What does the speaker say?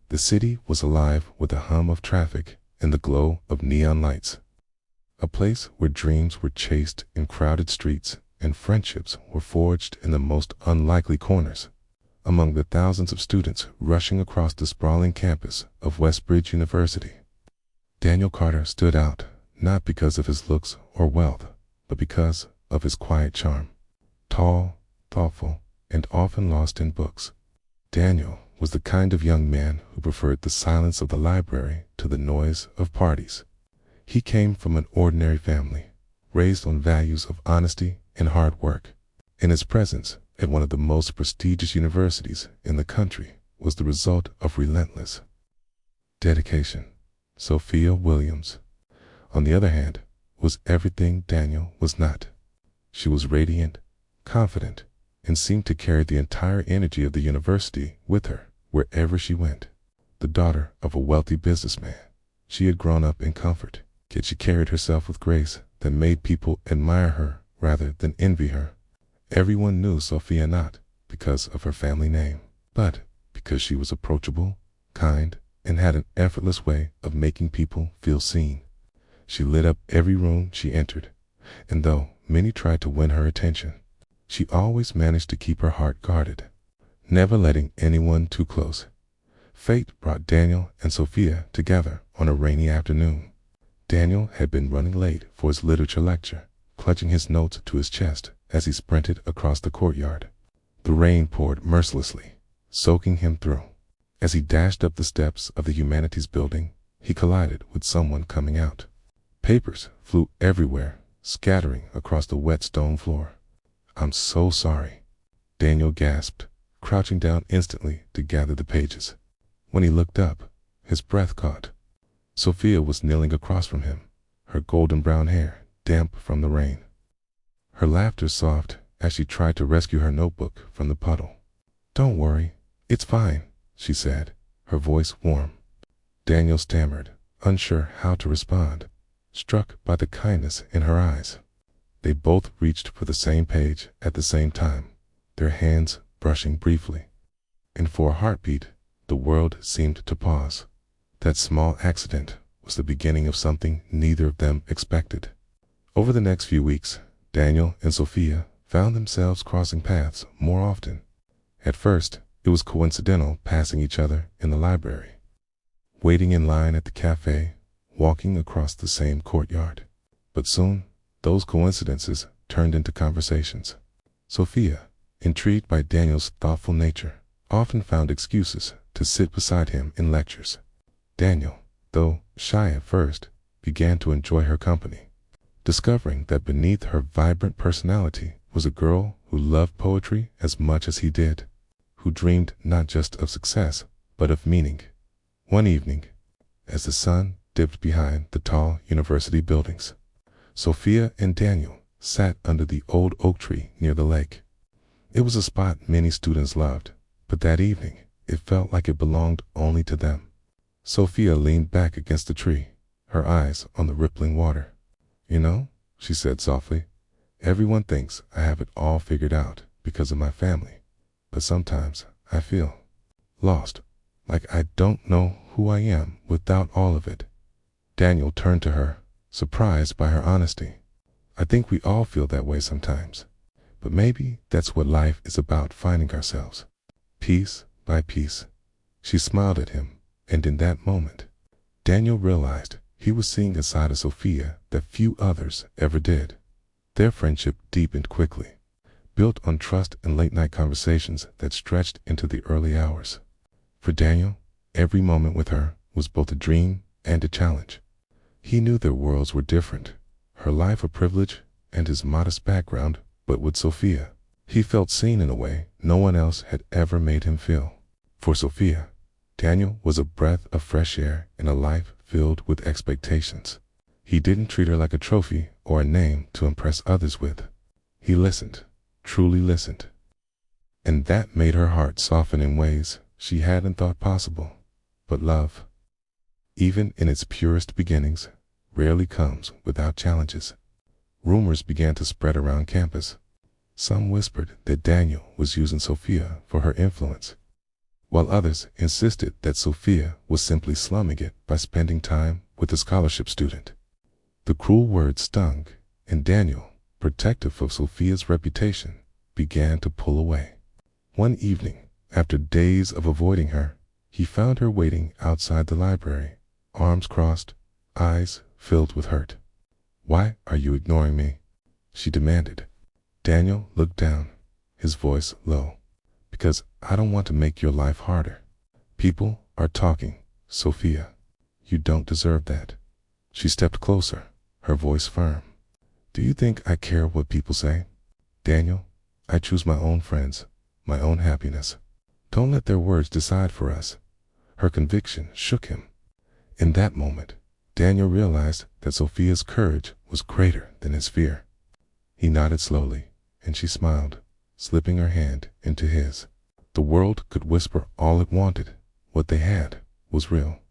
The city was alive with the hum of traffic and the glow of neon lights. A place where dreams were chased in crowded streets and friendships were forged in the most unlikely corners. Among the thousands of students rushing across the sprawling campus of Westbridge University, Daniel Carter stood out, not because of his looks or wealth, but because of his quiet charm. Tall, thoughtful, and often lost in books, Daniel was the kind of young man who preferred the silence of the library to the noise of parties. He came from an ordinary family, raised on values of honesty and hard work, and his presence at one of the most prestigious universities in the country was the result of relentless dedication. Sophia Williams, on the other hand, was everything Daniel was not. She was radiant, confident, and seemed to carry the entire energy of the university with her wherever she went. The daughter of a wealthy businessman, she had grown up in comfort, yet she carried herself with grace that made people admire her rather than envy her. Everyone knew Sophia not because of her family name, but because she was approachable, kind, and had an effortless way of making people feel seen. She lit up every room she entered, and though many tried to win her attention, she always managed to keep her heart guarded, never letting anyone too close. Fate brought Daniel and Sophia together on a rainy afternoon. Daniel had been running late for his literature lecture, clutching his notes to his chest as he sprinted across the courtyard. The rain poured mercilessly, soaking him through. As he dashed up the steps of the Humanities building, he collided with someone coming out. Papers flew everywhere, scattering across the wet stone floor. "I'm so sorry," Daniel gasped, crouching down instantly to gather the pages. When he looked up, his breath caught. Sophia was kneeling across from him, her golden brown hair damp from the rain. Her laughter soft as she tried to rescue her notebook from the puddle. "Don't worry, it's fine," she said, her voice warm. Daniel stammered, unsure how to respond, struck by the kindness in her eyes. They both reached for the same page at the same time, their hands brushing briefly. And for a heartbeat, the world seemed to pause. That small accident was the beginning of something neither of them expected. Over the next few weeks, Daniel and Sophia found themselves crossing paths more often. At first, it was coincidental passing each other in the library, waiting in line at the cafe, walking across the same courtyard. But soon, those coincidences turned into conversations. Sophia, intrigued by Daniel's thoughtful nature, often found excuses to sit beside him in lectures. Daniel, though shy at first, began to enjoy her company, discovering that beneath her vibrant personality was a girl who loved poetry as much as he did, who dreamed not just of success, but of meaning. One evening, as the sun dipped behind the tall university buildings, Sophia and Daniel sat under the old oak tree near the lake. It was a spot many students loved, but that evening it felt like it belonged only to them. Sophia leaned back against the tree, her eyes on the rippling water. "You know," she said softly, "everyone thinks I have it all figured out because of my family, but sometimes I feel lost, like I don't know who I am without all of it." Daniel turned to her, surprised by her honesty. "I think we all feel that way sometimes, but maybe that's what life is about, finding ourselves, piece by piece." She smiled at him, and in that moment, Daniel realized he was seeing a side of Sophia that few others ever did. Their friendship deepened quickly, built on trust and late-night conversations that stretched into the early hours. For Daniel, every moment with her was both a dream and a challenge. He knew their worlds were different, her life a privilege and his modest background, but with Sophia, he felt seen in a way no one else had ever made him feel. For Sophia, Daniel was a breath of fresh air in a life filled with expectations. He didn't treat her like a trophy or a name to impress others with. He listened, truly listened. And that made her heart soften in ways she hadn't thought possible. But love, even in its purest beginnings, rarely comes without challenges. Rumors began to spread around campus. Some whispered that Daniel was using Sophia for her influence. while others insisted that Sophia was simply slumming it by spending time with a scholarship student. The cruel words stung, and Daniel, protective of Sophia's reputation, began to pull away. One evening, after days of avoiding her, he found her waiting outside the library, arms crossed, eyes filled with hurt. "Why are you ignoring me?" she demanded. Daniel looked down, his voice low. "Because I don't want to make your life harder. People are talking, Sophia. You don't deserve that." She stepped closer, her voice firm. "Do you think I care what people say? Daniel, I choose my own friends, my own happiness. Don't let their words decide for us." Her conviction shook him. In that moment, Daniel realized that Sophia's courage was greater than his fear. He nodded slowly, and she smiled, slipping her hand into his. The world could whisper all it wanted. What they had was real.